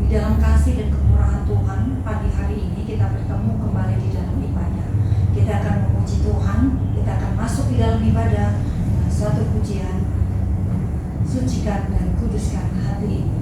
Di dalam kasih dan kemurahan Tuhan, pagi hari ini kita bertemu kembali di dalam ibadah. Kita akan memuji Tuhan, kita akan masuk di dalam ibadah dengan suatu pujian. Sucikan dan kuduskan hati ini.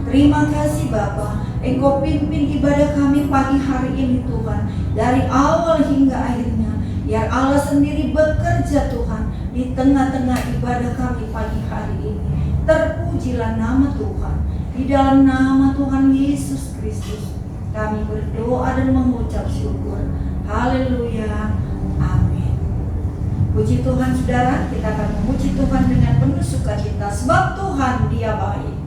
Terima kasih Bapa, Engkau pimpin ibadah kami pagi hari ini Tuhan, dari awal hingga akhirnya. Biar Allah sendiri bekerja Tuhan di tengah-tengah ibadah kami pagi hari ini. Terpujilah nama Tuhan. Di dalam nama Tuhan Yesus Kristus kami berdoa dan mengucap syukur. Haleluya, amin. Puji Tuhan saudara, kita akan memuji Tuhan dengan penuh sukacita, sebab Tuhan Dia baik.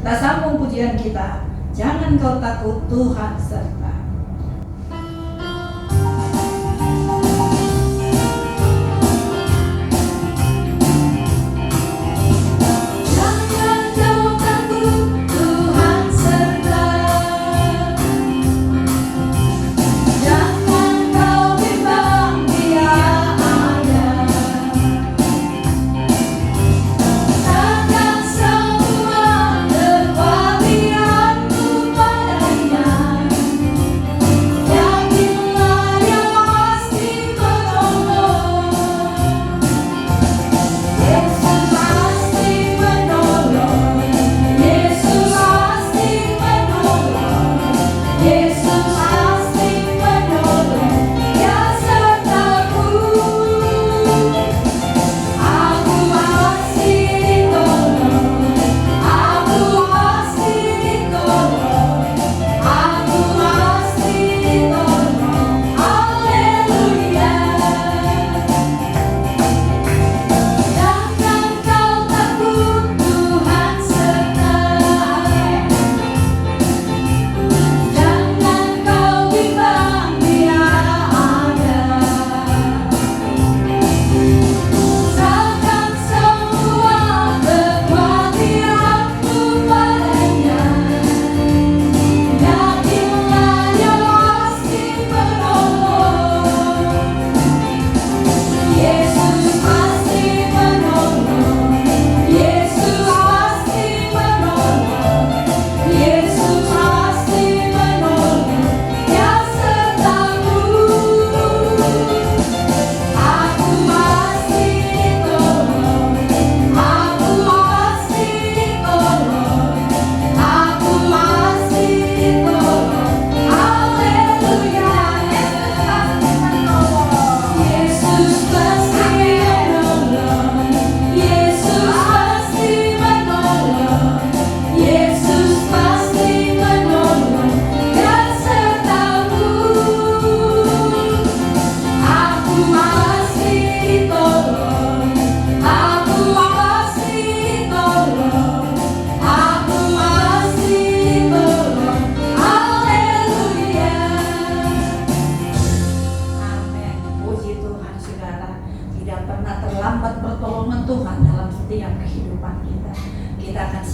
Kita sambung pujian kita. Jangan kau takut, Tuhan serta.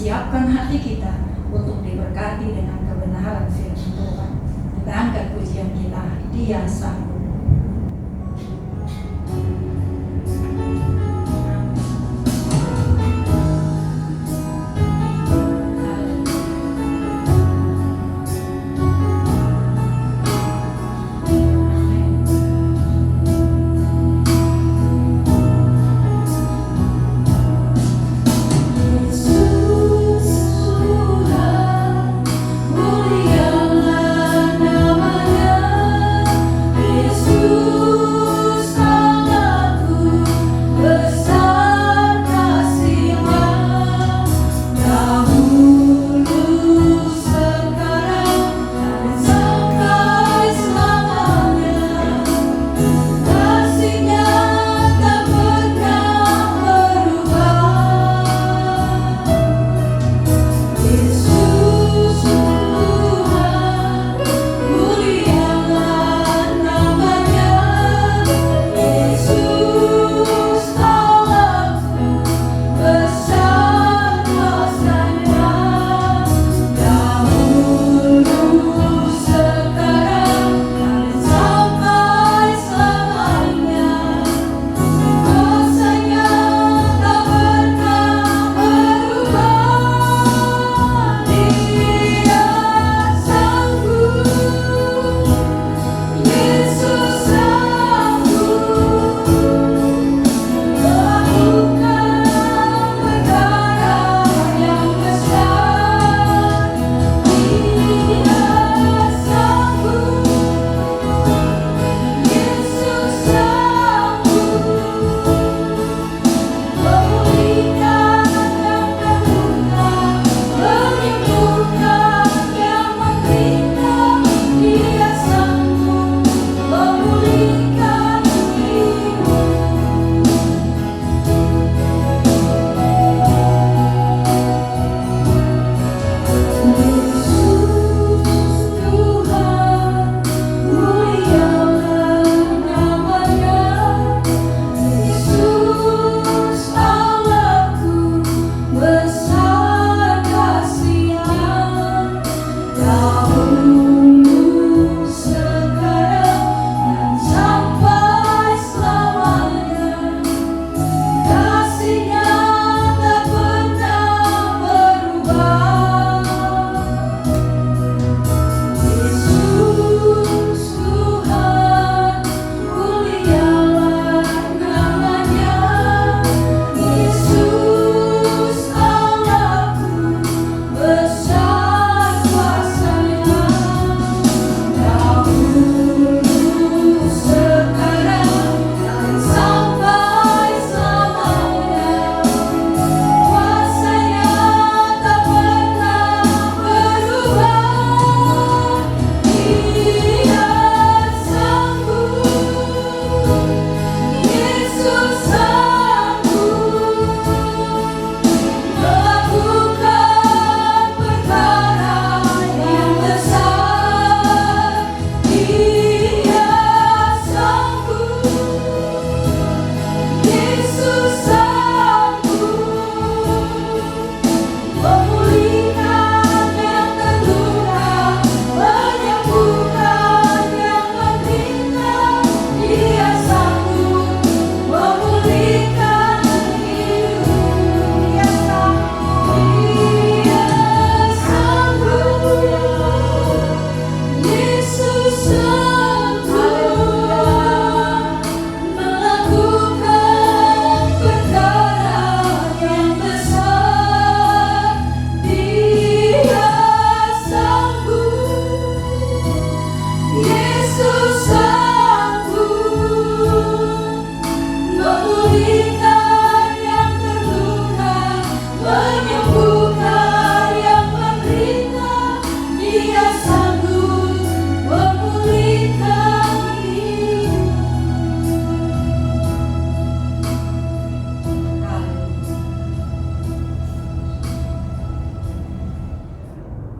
Siapkan hati kita untuk diberkati dengan kebenaran firman Tuhan. Kita angkat pujian kita, Dia sanggup. Mulialah namanya, Yesus.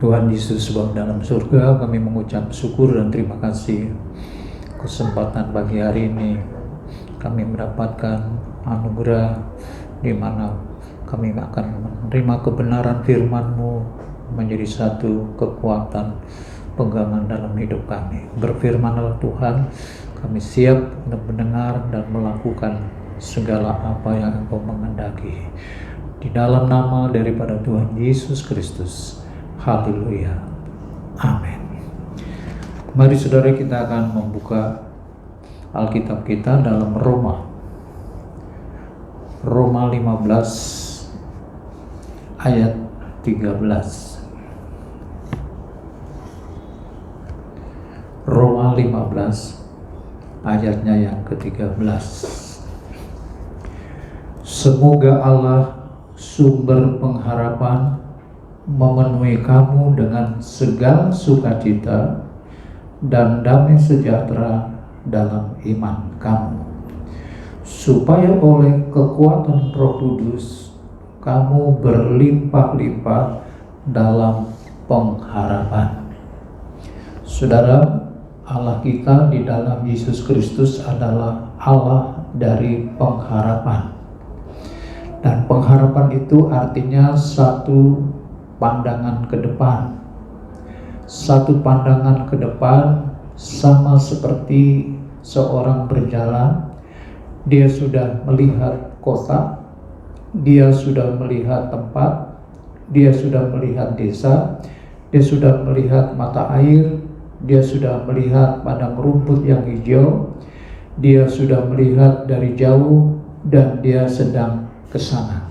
Tuhan Yesus Bapa dalam surga, kami mengucap syukur dan terima kasih kesempatan pagi hari ini kami mendapatkan anugerah di mana kami akan menerima kebenaran firman-Mu menjadi satu kekuatan pegangan dalam hidup kami. Berfirmanlah Tuhan, kami siap untuk mendengar dan melakukan segala apa yang Engkau menghendaki. Di dalam nama daripada Tuhan Yesus Kristus. Haleluya. Amin. Mari saudara, kita akan membuka Alkitab kita dalam Roma 15 ayat 13. Roma 15 ayatnya yang ke-13. Semoga Allah sumber pengharapan memenuhi kamu dengan segala sukacita dan damai sejahtera dalam iman kamu, supaya oleh kekuatan Roh Kudus kamu berlimpah-limpah dalam pengharapan. Saudara, Allah kita di dalam Yesus Kristus adalah Allah dari pengharapan. Dan pengharapan itu artinya satu pandangan ke depan. Satu pandangan ke depan sama seperti seorang berjalan. Dia sudah melihat kota, dia sudah melihat tempat, dia sudah melihat desa, dia sudah melihat mata air, dia sudah melihat padang rumput yang hijau, dia sudah melihat dari jauh dan dia sedang ke sana.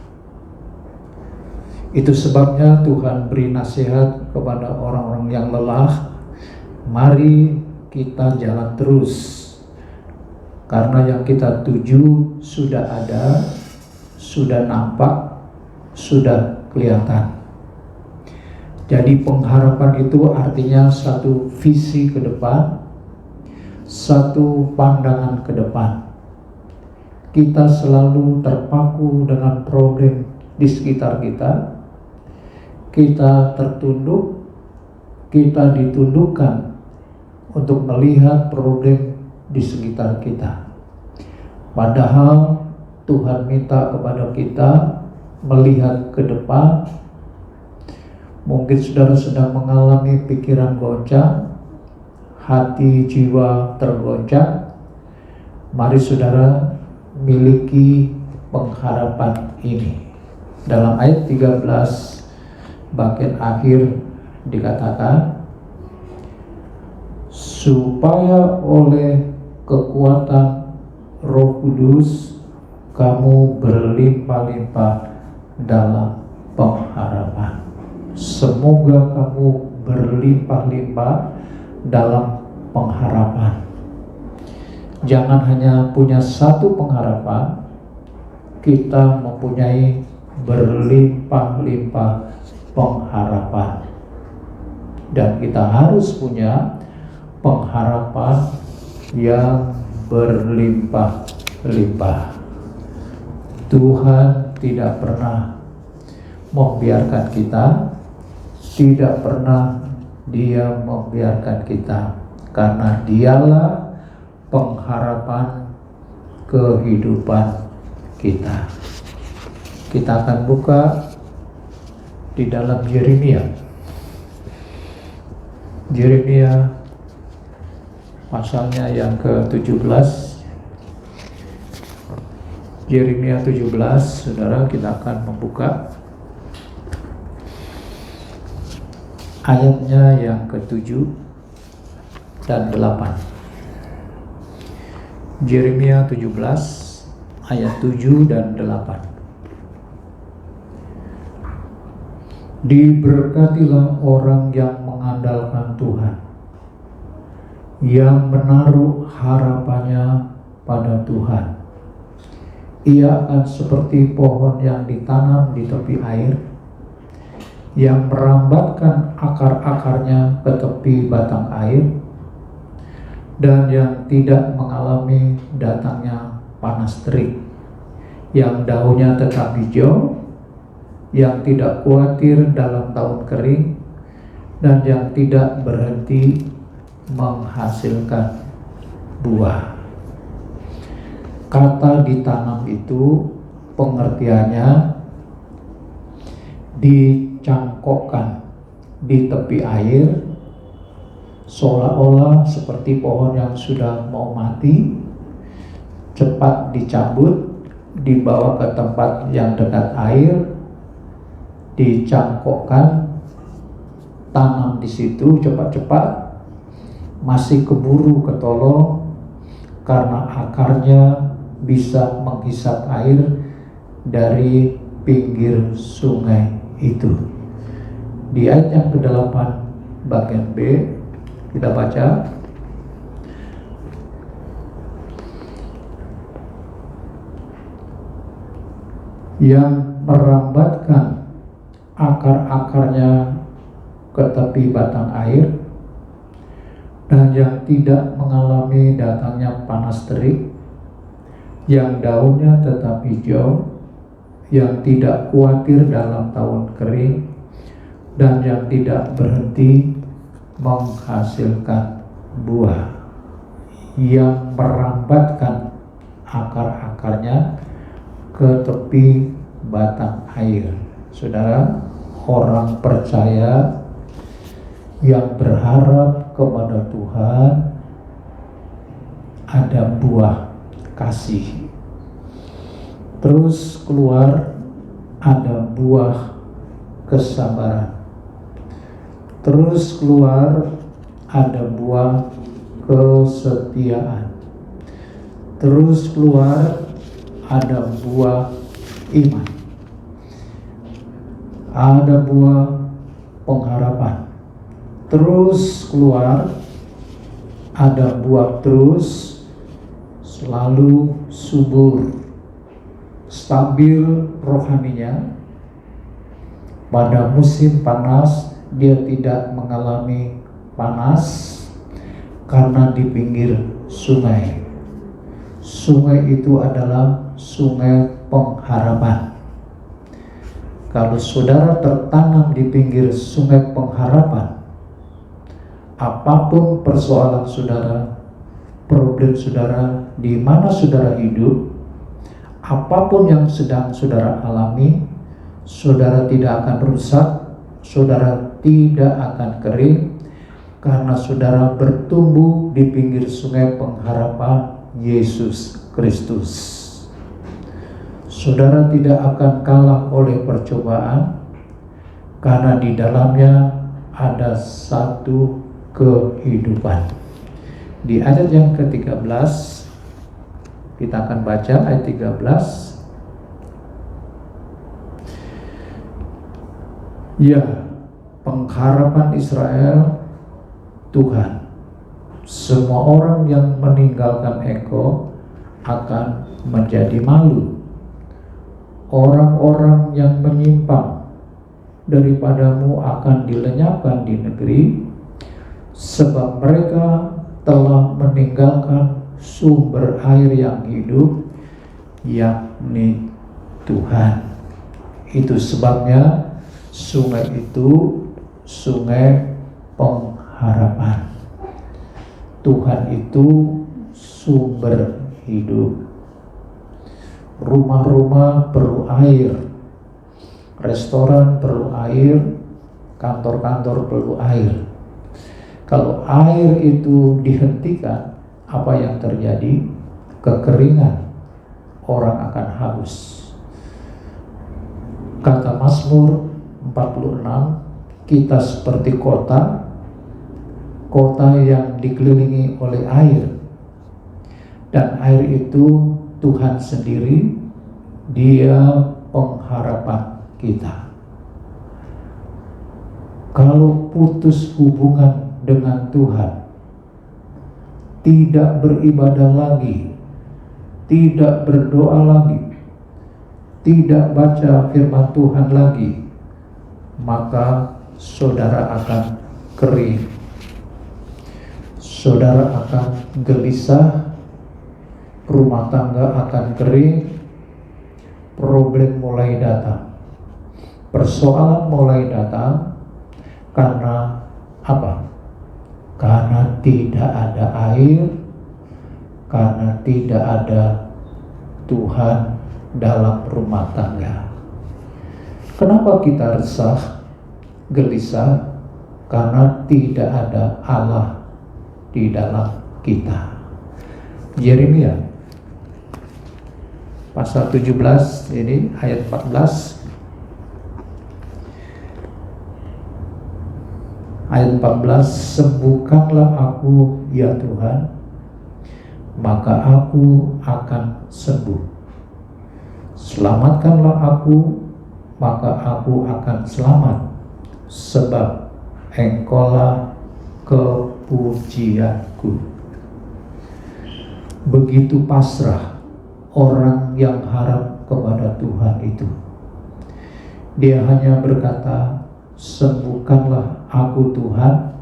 Itu sebabnya Tuhan beri nasihat kepada orang-orang yang lelah, mari kita jalan terus, karena yang kita tuju sudah ada, sudah nampak, sudah kelihatan. Jadi pengharapan itu artinya satu visi ke depan, satu pandangan ke depan. Kita selalu terpaku dengan problem di sekitar kita. Kita tertunduk, kita ditundukkan untuk melihat problem di sekitar kita. Padahal Tuhan minta kepada kita melihat ke depan. Mungkin saudara sedang mengalami pikiran goncang, hati jiwa tergoncang. Mari saudara miliki pengharapan ini. Dalam ayat 13 bagian akhir dikatakan, supaya oleh kekuatan Roh Kudus kamu berlimpah-limpah dalam pengharapan. Semoga kamu berlimpah-limpah dalam pengharapan. Jangan hanya punya satu pengharapan, kita mempunyai berlimpah-limpah pengharapan. Dan kita harus punya pengharapan yang berlimpah-limpah. Tuhan tidak pernah membiarkan kita, tidak pernah Dia membiarkan kita, karena Dialah pengharapan kehidupan kita. Kita akan buka di dalam Yeremia pasalnya yang ke-17. Yeremia 17, saudara, kita akan membuka ayatnya yang ke-7 dan 8. Yeremia 17 ayat 7 dan 8. Diberkatilah orang yang mengandalkan Tuhan, yang menaruh harapannya pada Tuhan. Ia akan seperti pohon yang ditanam di tepi air, yang merambatkan akar-akarnya ke tepi batang air, dan yang tidak mengalami datangnya panas terik, yang daunnya tetap hijau, yang tidak khawatir dalam tahun kering, dan yang tidak berhenti menghasilkan buah. Kata ditanam itu pengertiannya dicangkokkan di tepi air, seolah-olah seperti pohon yang sudah mau mati, cepat dicabut, dibawa ke tempat yang dekat air, dicangkokkan, tanam di situ cepat-cepat, masih keburu ketolong karena akarnya bisa menghisap air dari pinggir sungai itu. Di ayat yang ke-8 bagian B kita baca, yang merambatkan akar-akarnya ke tepi batang air, dan yang tidak mengalami datangnya panas terik, yang daunnya tetap hijau, yang tidak khawatir dalam tahun kering, dan yang tidak berhenti menghasilkan buah, yang merambatkan akar-akarnya ke tepi batang air. Saudara, orang percaya yang berharap kepada Tuhan ada buah kasih. Terus keluar ada buah kesabaran. Terus keluar ada buah kesetiaan. Terus keluar ada buah iman. Ada buah pengharapan. Terus keluar ada buah terus, selalu subur, stabil rohaninya. Pada musim panas dia tidak mengalami panas karena di pinggir sungai. Sungai itu adalah sungai pengharapan. Kalau saudara tertanam di pinggir sungai pengharapan, apapun persoalan saudara, problem saudara, di mana saudara hidup, apapun yang sedang saudara alami, saudara tidak akan rusak, saudara tidak akan kering, karena saudara bertumbuh di pinggir sungai pengharapan Yesus Kristus. Saudara tidak akan kalah oleh percobaan, karena di dalamnya ada satu kehidupan. Di ayat yang ke-13 kita akan baca ayat 13. Ya, pengharapan Israel Tuhan. Semua orang yang meninggalkan engkau akan menjadi malu. Orang-orang yang menyimpang daripadamu akan dilenyapkan di negeri, sebab mereka telah meninggalkan sumber air yang hidup, yakni Tuhan. Itu sebabnya sungai itu sungai pengharapan. Tuhan itu sumber hidup. Rumah-rumah perlu air, restoran perlu air, kantor-kantor perlu air. Kalau air itu dihentikan, apa yang terjadi? Kekeringan, orang akan haus. Kata Mazmur 46, kita seperti kota yang dikelilingi oleh air, dan air itu Tuhan sendiri, Dia pengharapan kita. Kalau putus hubungan dengan Tuhan, tidak beribadah lagi, tidak berdoa lagi, tidak baca firman Tuhan lagi, maka saudara akan kering. Saudara akan gelisah, rumah tangga akan kering, problem mulai datang, persoalan mulai datang, karena tidak ada air, karena tidak ada Tuhan dalam rumah tangga. Kenapa kita resah, gelisah? Karena tidak ada Allah di dalam kita. Yeremia pasal 17 ini ayat 14. Ayat 14, sembuhkanlah aku ya Tuhan, maka aku akan sembuh. Selamatkanlah aku, maka aku akan selamat, sebab Engkaulah kepujianku. Begitu pasrah orang yang harap kepada Tuhan itu. Dia hanya berkata, sembuhkanlah aku Tuhan,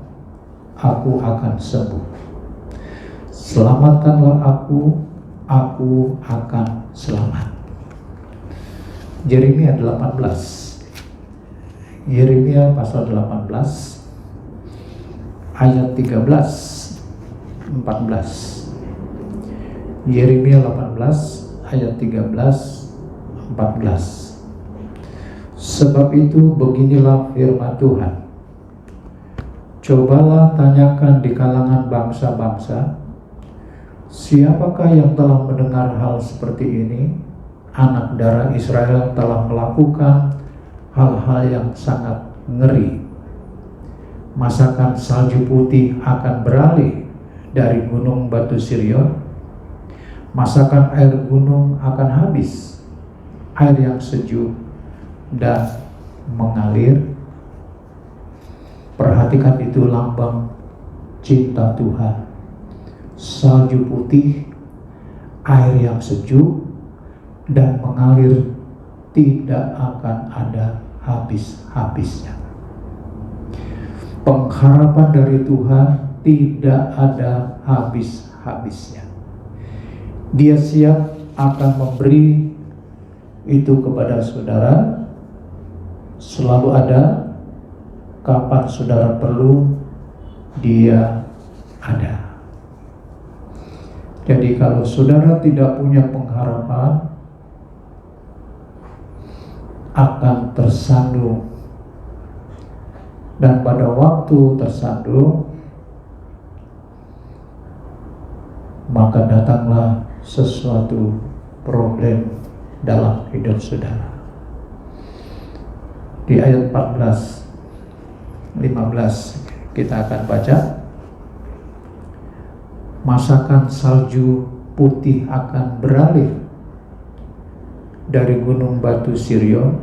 aku akan sembuh. Selamatkanlah aku akan selamat. Yeremia 18. Yeremia pasal 18 ayat 13 14. Yeremia 18 ayat 13 14. Sebab itu beginilah firman Tuhan. Cobalah tanyakan di kalangan bangsa-bangsa, siapakah yang telah mendengar hal seperti ini? Anak darah Israel telah melakukan hal-hal yang sangat ngeri. Masakan salju putih akan beralih dari gunung batu Sirion. Masakan air gunung akan habis, air yang sejuk dan mengalir. Perhatikan itu lambang cinta Tuhan. Salju putih, air yang sejuk dan mengalir, tidak akan ada habis-habisnya. Pengharapan dari Tuhan tidak ada habis-habisnya. Dia siap akan memberi itu kepada saudara, selalu ada. Kapan saudara perlu, dia ada. Jadi kalau saudara tidak punya pengharapan, akan tersandung. Dan pada waktu tersandung, maka datanglah sesuatu problem dalam hidup saudara. Di ayat 14 15 kita akan baca, masakan salju putih akan beralih dari gunung batu Sirion.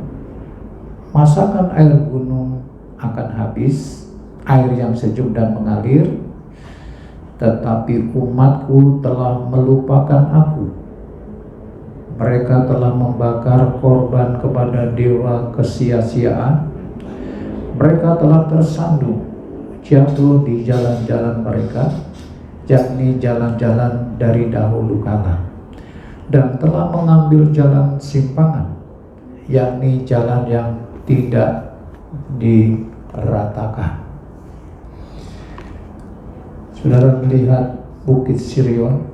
Masakan air gunung akan habis, air yang sejuk dan mengalir. Tetapi umatku telah melupakan aku. Mereka telah membakar korban kepada dewa kesia-siaan. Mereka telah tersandung, jatuh di jalan-jalan mereka, yakni jalan-jalan dari dahulu kala, dan telah mengambil jalan simpangan, yakni jalan yang tidak diratakan. Saudara melihat Bukit Sirion,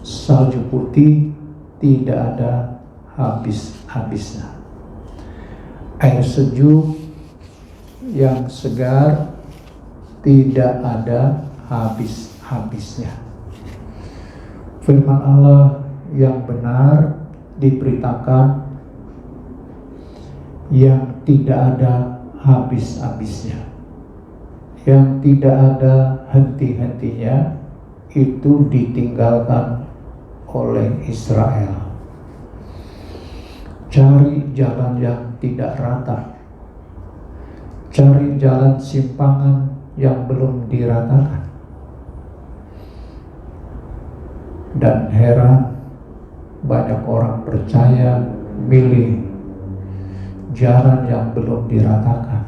salju putih, tidak ada habis-habisnya. Air sejuk yang segar, tidak ada habis-habisnya. Firman Allah yang benar diberitakan, yang tidak ada habis-habisnya, yang tidak ada henti-hentinya, itu ditinggalkan oleh Israel. Cari jalan yang tidak rata, cari jalan simpangan yang belum diratakan. Dan heran, banyak orang percaya milih jalan yang belum diratakan.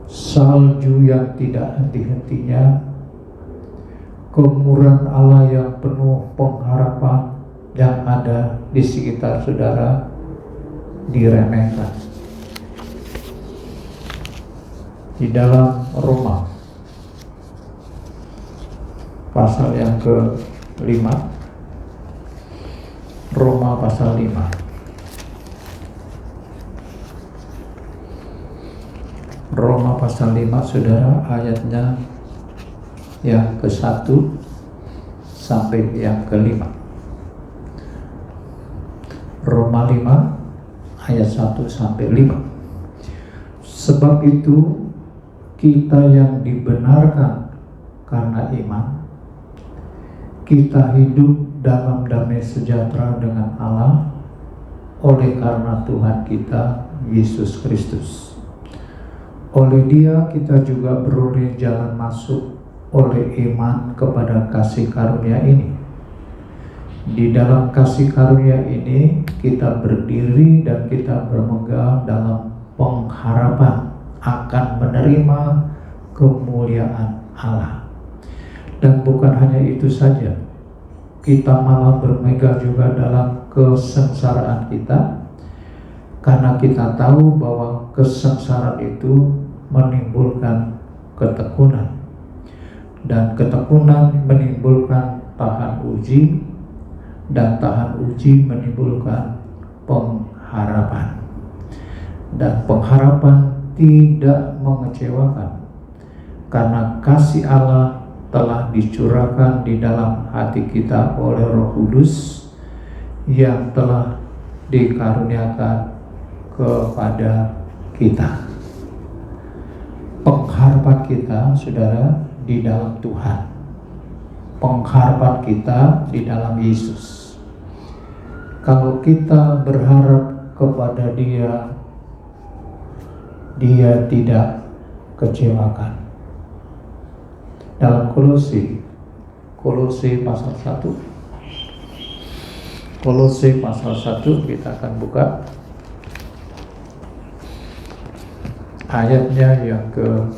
Salju yang tidak henti-hentinya, kemurahan Allah yang penuh pengharapan yang ada di sekitar saudara diremehkan. Di dalam Roma pasal yang ke-5. Roma pasal 5. Roma pasal 5, saudara, ayatnya yang ke-1 sampai yang ke-5. Roma 5 ayat 1 sampai 5. Sebab itu kita yang dibenarkan karena iman, kita hidup dalam damai sejahtera dengan Allah oleh karena Tuhan kita Yesus Kristus. Oleh Dia kita juga beroleh jalan masuk oleh iman kepada kasih karunia ini. Di dalam kasih karunia ini kita berdiri dan kita bermegah dalam pengharapan akan menerima kemuliaan Allah. Dan bukan hanya itu saja, kita malah bermegah juga dalam kesengsaraan kita, karena kita tahu bahwa kesengsaraan itu menimbulkan ketekunan, dan ketekunan menimbulkan tahan uji, dan tahan uji menimbulkan pengharapan, dan pengharapan tidak mengecewakan, karena kasih Allah telah dicurahkan di dalam hati kita oleh Roh Kudus yang telah dikaruniakan kepada kita. Pengharapan kita, saudara, di dalam Tuhan. Pengharapan kita di dalam Yesus. Kalau kita berharap kepada Dia, Dia tidak kecewakan. Dalam Kolose pasal 1, Kolose pasal 1 kita akan buka ayatnya yang ke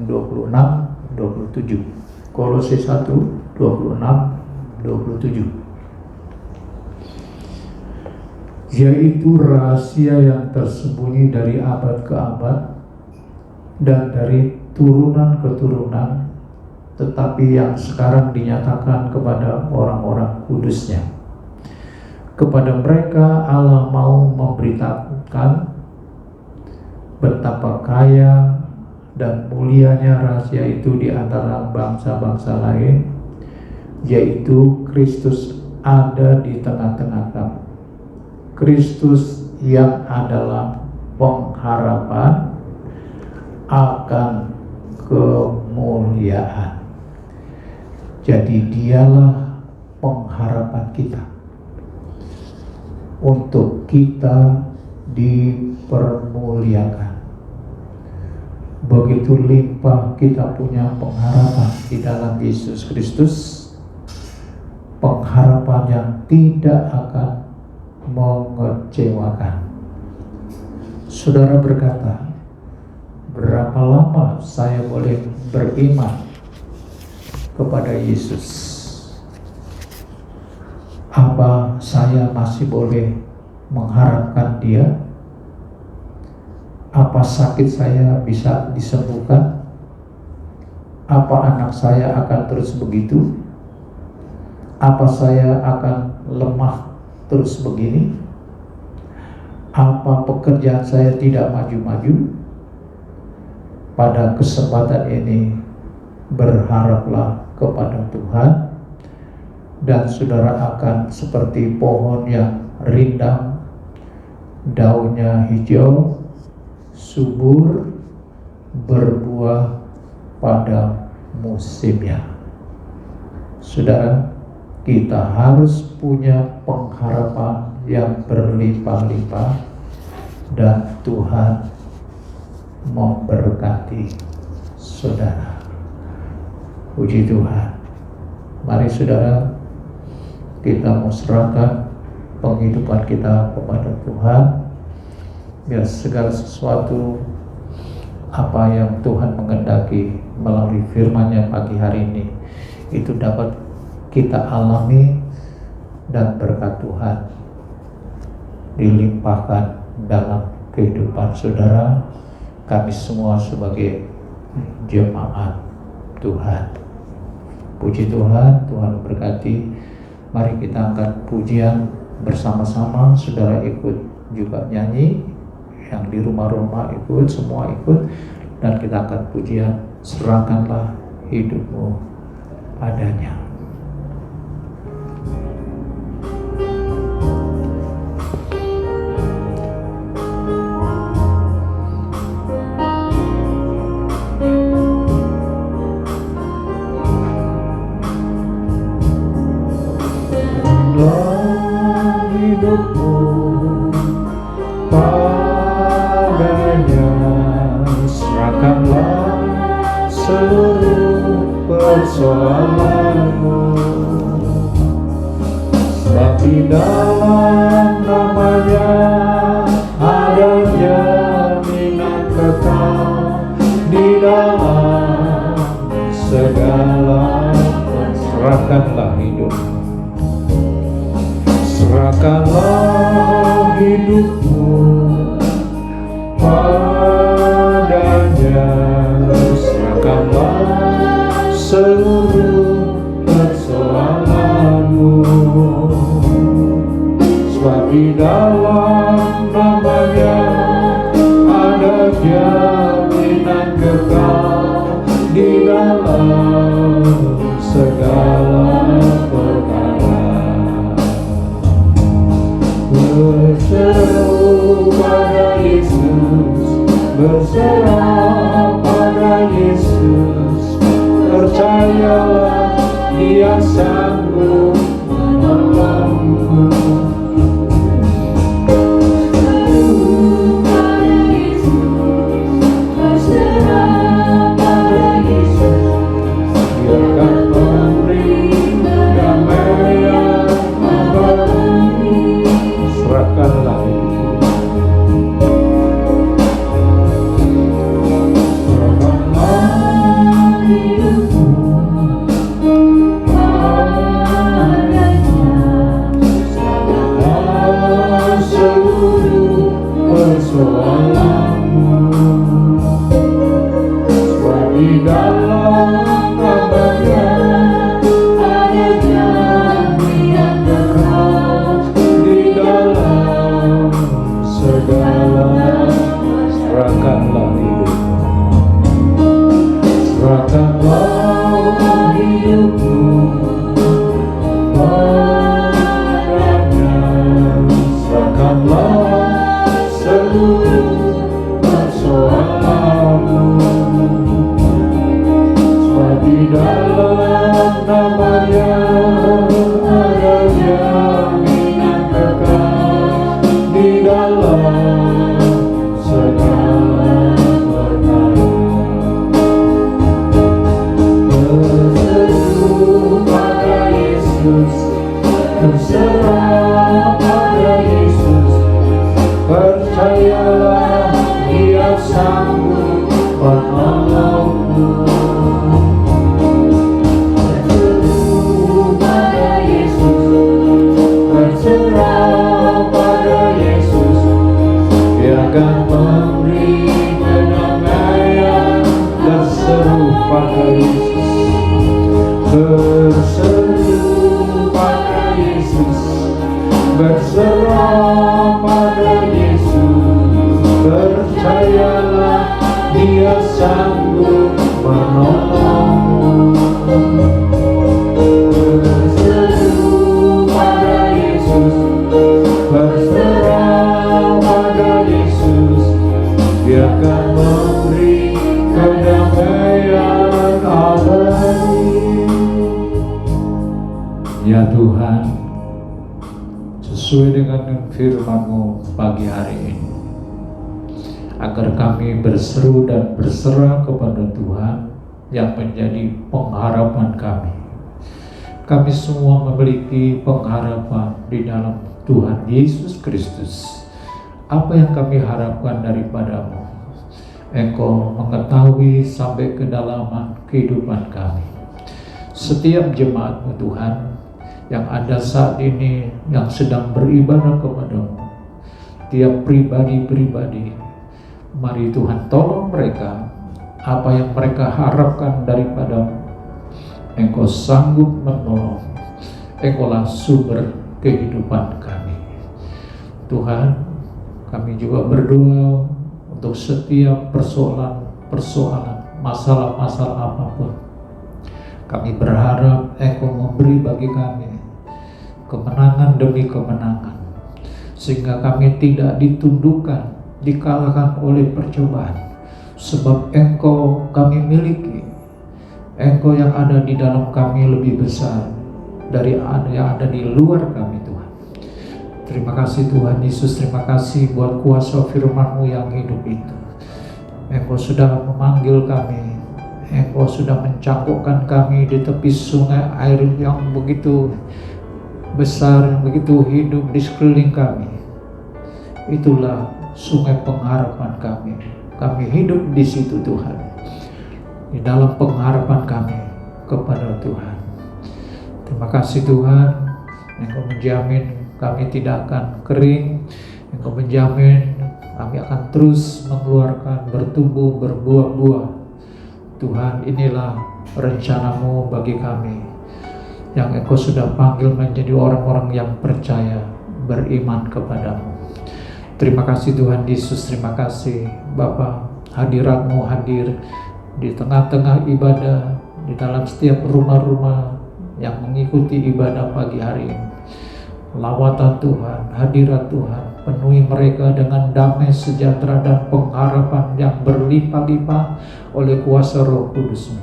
26, 27. Kolose 1, 26, 27. Yaitu rahasia yang tersembunyi dari abad ke abad dan dari turunan ke turunan, tetapi yang sekarang dinyatakan kepada orang-orang kudusnya. Kepada mereka Allah mau memberitakan betapa kaya dan mulianya rahasia itu di antara bangsa-bangsa lain, yaitu Kristus ada di tengah-tengah kamu. Kristus yang adalah pengharapan akan kemuliaan. Jadi Dialah pengharapan kita untuk kita dipermuliakan. Begitu limpah kita punya pengharapan di dalam Yesus Kristus, pengharapan yang tidak akan mengecewakan. Saudara berkata, berapa lama saya boleh beriman kepada Yesus? Apa saya masih boleh mengharapkan Dia? Apa sakit saya bisa disembuhkan? Apa anak saya akan terus begitu? Apa saya akan lemah terus begini? Apa pekerjaan saya tidak maju-maju? Pada kesempatan ini berharaplah kepada Tuhan, dan saudara akan seperti pohon yang rindang, daunnya hijau, subur, berbuah pada musimnya. Saudara, kita harus punya pengharapan yang berlimpah-limpah, dan Tuhan memberkati saudara. Puji Tuhan. Mari saudara, kita mau serahkan penghidupan kita kepada Tuhan, biar segala sesuatu apa yang Tuhan menghendaki melalui firman-Nya pagi hari ini itu dapat kita alami, dan berkat Tuhan dilimpahkan dalam kehidupan saudara, kami semua sebagai jemaat Tuhan. Puji Tuhan, Tuhan berkati. Mari kita angkat pujian bersama-sama. Saudara ikut juga nyanyi, yang di rumah-rumah ikut, semua ikut, dan kita angkat pujian. Serahkanlah hidupmu padanya. Hidupmu padanya, serahkanlah seluruh persoalanmu, sebab di dalam namanya ada jaminan kekal, di dalam segala. Serahkanlah hidupmu, serahkanlah hidupmu padanya, serahkanlah seluruh persoalanmu, sebab di dalam namanya ada jaminan kekal, di dalam segala perkara. Berseru pada Yesus, berserah pada Yesus, percayalah Dia sanggup menolongmu. Berserah pada Yesus, percayalah Dia sanggup menolongmu. Berseru pada Yesus, berserah pada Yesus, Dia akan memberi kedamaian. Berseru pada Yesus, berseru pada Yesus, berserah pada Yesus, percayalah Dia sanggup menolongmu. Berseru pada Yesus, berserah pada Yesus, Dia akan memberi kedamaian abadi. Ya Tuhan, sesuai dengan firman-Mu pagi hari ini, agar kami berseru dan berserah kepada Tuhan yang menjadi pengharapan kami. Kami semua memiliki pengharapan di dalam Tuhan Yesus Kristus. Apa yang kami harapkan daripada-Mu, Engkau mengetahui sampai kedalaman kehidupan kami. Setiap jemaat-Mu Tuhan yang ada saat ini, yang sedang beribadah kepada-Mu, tiap pribadi-pribadi, mari Tuhan tolong mereka, apa yang mereka harapkan daripada-Mu, Engkau sanggup menolong. Engkaulah sumber kehidupan kami. Tuhan, kami juga berdoa untuk setiap persoalan, masalah-masalah apapun. Kami berharap Engkau memberi bagi kami kemenangan demi kemenangan, sehingga kami tidak ditundukkan, dikalahkan oleh percobaan. Sebab Engkau kami miliki, Engkau yang ada di dalam kami lebih besar dari yang ada di luar kami, Tuhan. Terima kasih Tuhan Yesus, terima kasih buat kuasa firman-Mu yang hidup itu. Engkau sudah memanggil kami, Engkau sudah mencangkokkan kami di tepi sungai air yang begitu besar, yang begitu hidup di sekeliling kami. Itulah sungai pengharapan kami. Kami hidup di situ Tuhan, di dalam pengharapan kami kepada Tuhan. Terima kasih Tuhan, Engkau menjamin kami tidak akan kering. Engkau menjamin kami akan terus mengeluarkan, bertumbuh, berbuah-buah. Tuhan, inilah rencana-Mu bagi kami, yang Engkau sudah panggil menjadi orang-orang yang percaya, beriman kepada-Mu. Terima kasih Tuhan Yesus, terima kasih Bapa, hadirat-Mu hadir di tengah-tengah ibadah, di dalam setiap rumah-rumah yang mengikuti ibadah pagi hari ini. Lawatan Tuhan, hadirat Tuhan, penuhi mereka dengan damai sejahtera dan pengharapan yang berlimpah-limpah oleh kuasa Roh Kudus-Mu.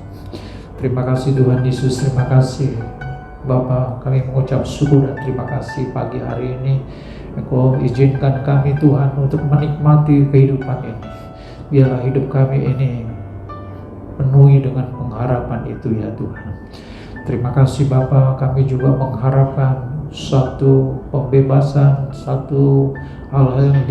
Terima kasih Tuhan Yesus, terima kasih Bapa, kami mengucap syukur dan terima kasih pagi hari ini. Engkau izinkan kami Tuhan untuk menikmati kehidupan ini. Biarlah hidup kami ini penuhi dengan pengharapan itu ya Tuhan. Terima kasih Bapa, kami juga mengharapkan satu pembebasan, satu hal-hal yang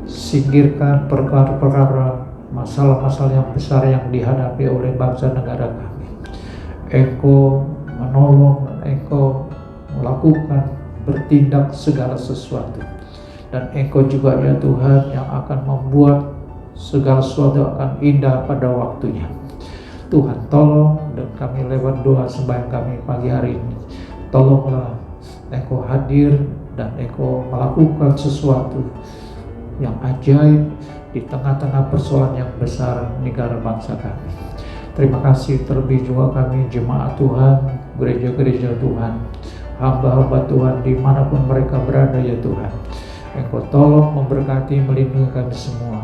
disingkirkan, perkara-perkara, masalah-masalah yang besar yang dihadapi oleh bangsa negara kami. Engkau menolong, Engkau melakukan, bertindak segala sesuatu, dan Engkau juga ya Tuhan yang akan membuat segala sesuatu akan indah pada waktunya. Tuhan tolong, dan kami lewat doa sembahyang kami pagi hari ini, tolonglah Engkau hadir dan Engkau melakukan sesuatu yang ajaib di tengah-tengah persoalan yang besar negara bangsa kami. Terima kasih terlebih juga kami jemaat Tuhan, gereja-gereja Tuhan, hamba-hamba Tuhan dimanapun mereka berada ya Tuhan. Engkau tolong memberkati, melindungi kami semua.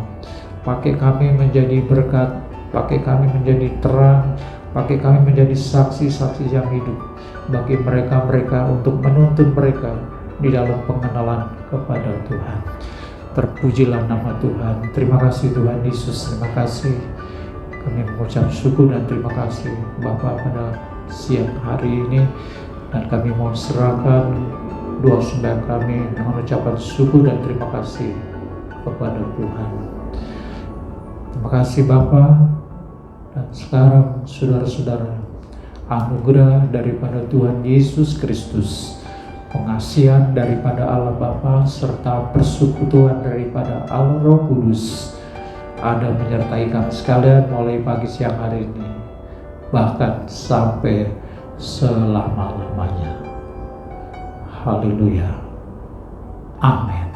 Pakai kami menjadi berkat, pakai kami menjadi terang, pakai kami menjadi saksi-saksi yang hidup bagi mereka-mereka untuk menuntun mereka di dalam pengenalan kepada Tuhan. Terpujilah nama Tuhan. Terima kasih Tuhan Yesus, terima kasih. Kami mengucap syukur dan terima kasih Bapa pada siang hari ini. Dan kami mau serahkan doa sembahyang kami dengan ucapan syukur dan terima kasih kepada Tuhan. Terima kasih Bapa. Dan sekarang saudara-saudara, anugerah daripada Tuhan Yesus Kristus, pengasihan daripada Allah Bapa, serta persekutuan daripada Allah Roh Kudus ada menyertai kami sekalian mulai pagi siang hari ini, bahkan sampai selama-lamanya. Haleluya. Amin.